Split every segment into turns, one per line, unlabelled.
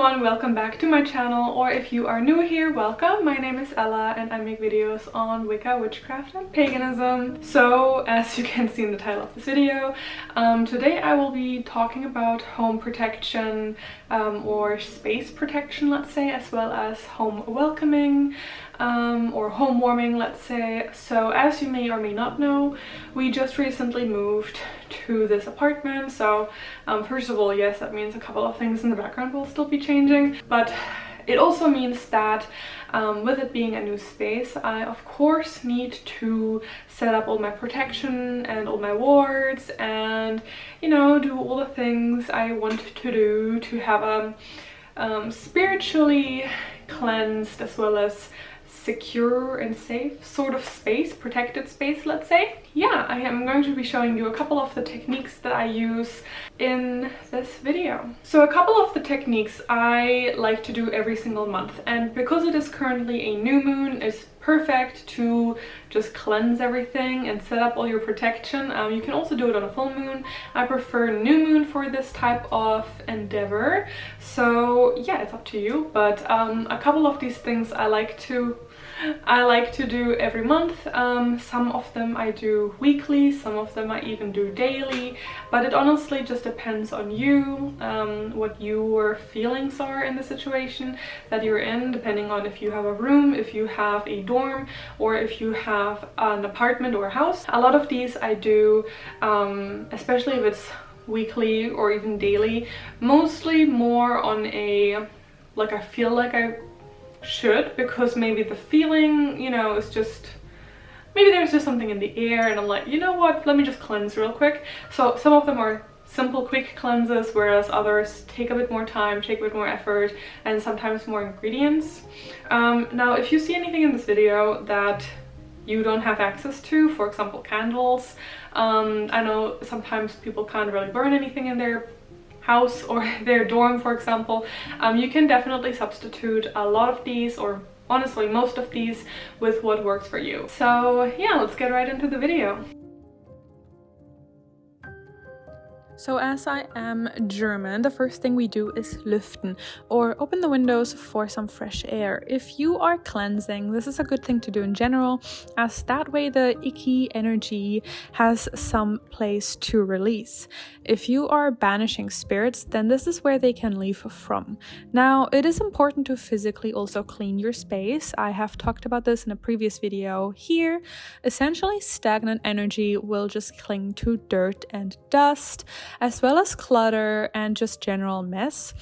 everyone, welcome back to my channel, or if you are new here, welcome. My name is Ella and I make videos on Wicca, witchcraft and paganism. So as you can see in the title of this video, today I will be talking about home protection or space protection, let's say, as well as home welcoming or home warming, let's say. So as you may or may not know, we just recently moved to this apartment. So first of all, yes, that means a couple of things in the background will still be changing, but it also means that with it being a new space, I of course need to set up all my protection and all my wards and, you know, do all the things I want to do to have a spiritually cleansed as well as secure and safe sort of space, protected space, let's say. Yeah, I am going to be showing you a couple of the techniques that I use in this video. So a couple of the techniques I like to do every single month, and because it is currently a new moon, it's perfect to just cleanse everything and set up all your protection. You can also do it on a full moon. I prefer new moon for this type of endeavor, so yeah, it's up to you. But a couple of these things I like to do every month. Some of them I do weekly, some of them I even do daily, but it honestly just depends on you, what your feelings are in the situation that you're in, depending on if you have a room, if you have a dorm, or if you have an apartment or a house. A lot of these I do, especially if it's weekly or even daily, mostly more on a, like, I feel like I should, because maybe the feeling, you know, is just, maybe there's just something in the air and I'm like, you know what, let me just cleanse real quick. So some of them are simple quick cleanses, whereas others take a bit more time, take a bit more effort, and sometimes more ingredients. Now if you see anything in this video that you don't have access to, for example candles, I know sometimes people can't really burn anything in their house or their dorm, for example, you can definitely substitute a lot of these, or honestly most of these, with what works for you. So yeah, let's get right into the video. So as I am German, the first thing we do is lüften, or open the windows for some fresh air. If you are cleansing, this is a good thing to do in general, as that way the icky energy has some place to release. If you are banishing spirits, then this is where they can leave from. Now, it is important to physically also clean your space. I have talked about this in a previous video here. Essentially, stagnant energy will just cling to dirt and dust, as well as clutter and just general mess.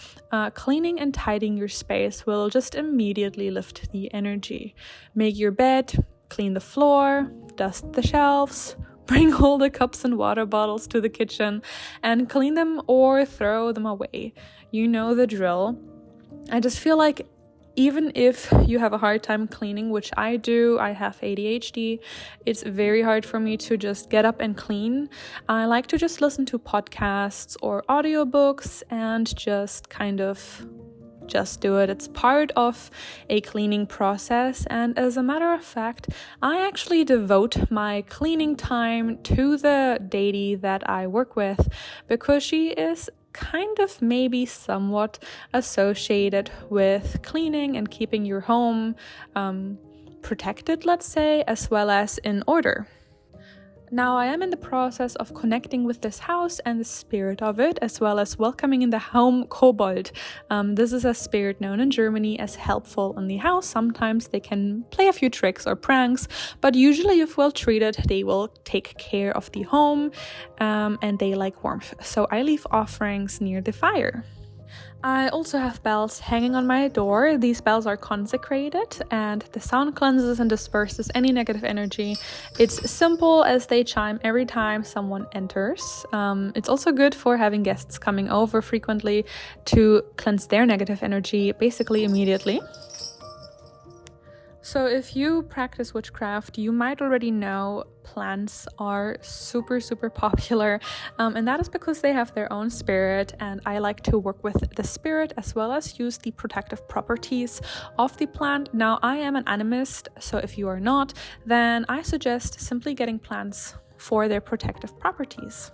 Cleaning and tidying your space will just immediately lift the energy. Make your bed, clean the floor, dust the shelves, bring all the cups and water bottles to the kitchen and clean them or throw them away. You know the drill. I just feel like even if you have a hard time cleaning, which I do, I have ADHD, it's very hard for me to just get up and clean. I like to just listen to podcasts or audiobooks and just kind of just do it. It's part of a cleaning process, and as a matter of fact, I actually devote my cleaning time to the deity that I work with, because she is kind of maybe somewhat associated with cleaning and keeping your home protected, let's say, as well as in order. Now I am in the process of connecting with this house and the spirit of it, as well as welcoming in the home kobold. This is a spirit known in Germany as helpful in the house. Sometimes they can play a few tricks or pranks, but usually if well treated, they will take care of the home, and they like warmth. So I leave offerings near the fire. I also have bells hanging on my door. These bells are consecrated and the sound cleanses and disperses any negative energy. It's simple as they chime every time someone enters. It's also good for having guests coming over frequently to cleanse their negative energy basically immediately. So if you practice witchcraft, you might already know plants are super popular, and that is because they have their own spirit, and I like to work with the spirit as well as use the protective properties of the plant. Now I am an animist, so if you are not, then I suggest simply getting plants for their protective properties.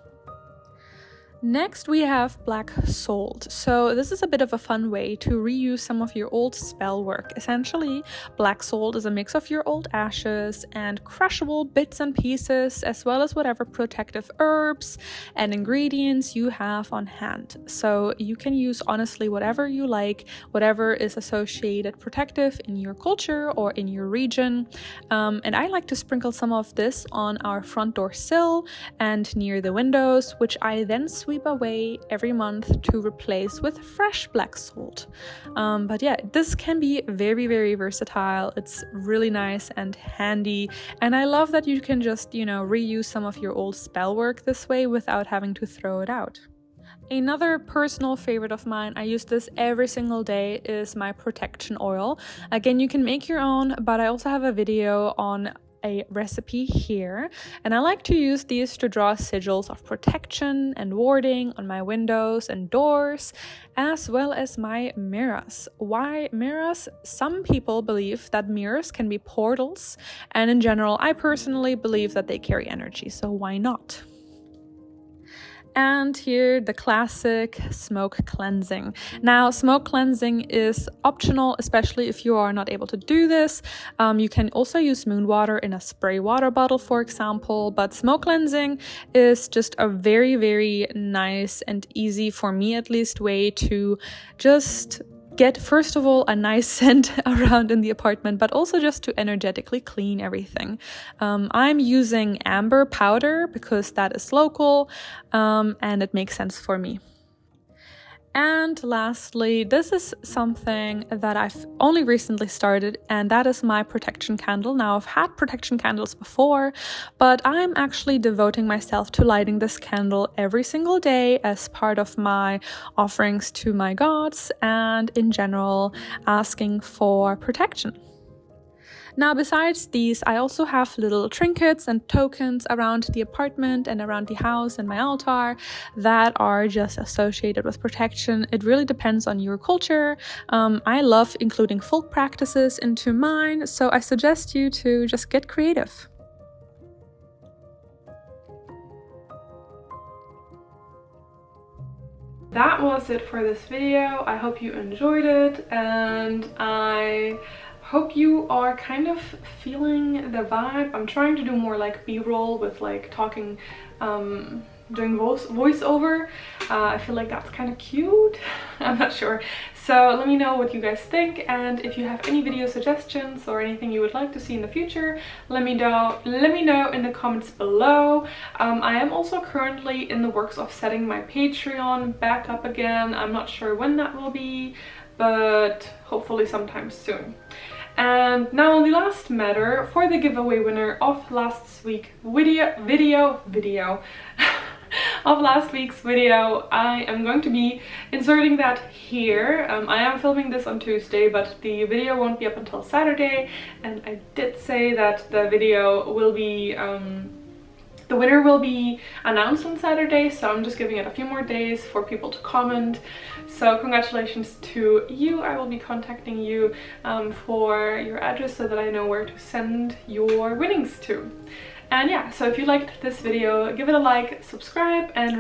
Next we have black salt. So this is a bit of a fun way to reuse some of your old spell work. Essentially, black salt is a mix of your old ashes and crushable bits and pieces, as well as whatever protective herbs and ingredients you have on hand. So you can use honestly whatever you like, whatever is associated protective in your culture or in your region. And I like to sprinkle some of this on our front door sill and near the windows, which I then sweep away every month to replace with fresh black salt. But yeah, this can be very, very versatile. It's really nice and handy, and I love that you can just, reuse some of your old spell work this way without having to throw it out. Another personal favorite of mine, I use this every single day, is my protection oil. Again, you can make your own, but I also have a video on a recipe here, and I like to use these to draw sigils of protection and warding on my windows and doors, as well as my mirrors. Why mirrors? Some people believe that mirrors can be portals, and in general I personally believe that they carry energy, so why not? And here, the classic smoke cleansing. Now, smoke cleansing is optional, especially if you are not able to do this. You can also use moon water in a spray water bottle, for example, but smoke cleansing is just a very, very nice and easy, for me at least, way to just get, first of all, a nice scent around in the apartment, but also just to energetically clean everything. I'm using amber powder because that is local, and it makes sense for me. And lastly, this is something that I've only recently started, and that is my protection candle. Now, I've had protection candles before, but I'm actually devoting myself to lighting this candle every single day as part of my offerings to my gods, and in general, asking for protection. Now, besides these, I also have little trinkets and tokens around the apartment and around the house and my altar that are just associated with protection. It really depends on your culture. I love including folk practices into mine, so I suggest you to just get creative. That was it for this video. I hope you enjoyed it, and I hope you are kind of feeling the vibe. I'm trying to do more like b-roll with like talking, doing voiceover. I feel like that's kind of cute. I'm not sure. So let me know what you guys think, and if you have any video suggestions or anything you would like to see in the future, let me know in the comments below. I am also currently in the works of setting my Patreon back up again. I'm not sure when that will be, but hopefully sometime soon. And now on the last matter, for the giveaway winner of last week's video of last week's video, I am going to be inserting that here. I am filming this on Tuesday, but the video won't be up until Saturday, and I did say that the video will be the winner will be announced on Saturday, so I'm just giving it a few more days for people to comment. So congratulations to you. I will be contacting you for your address so that I know where to send your winnings to. And yeah, so if you liked this video, give it a like, subscribe, and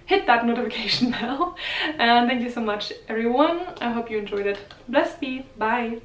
hit that notification bell. And thank you so much, everyone. I hope you enjoyed it. Blessed be. Bye.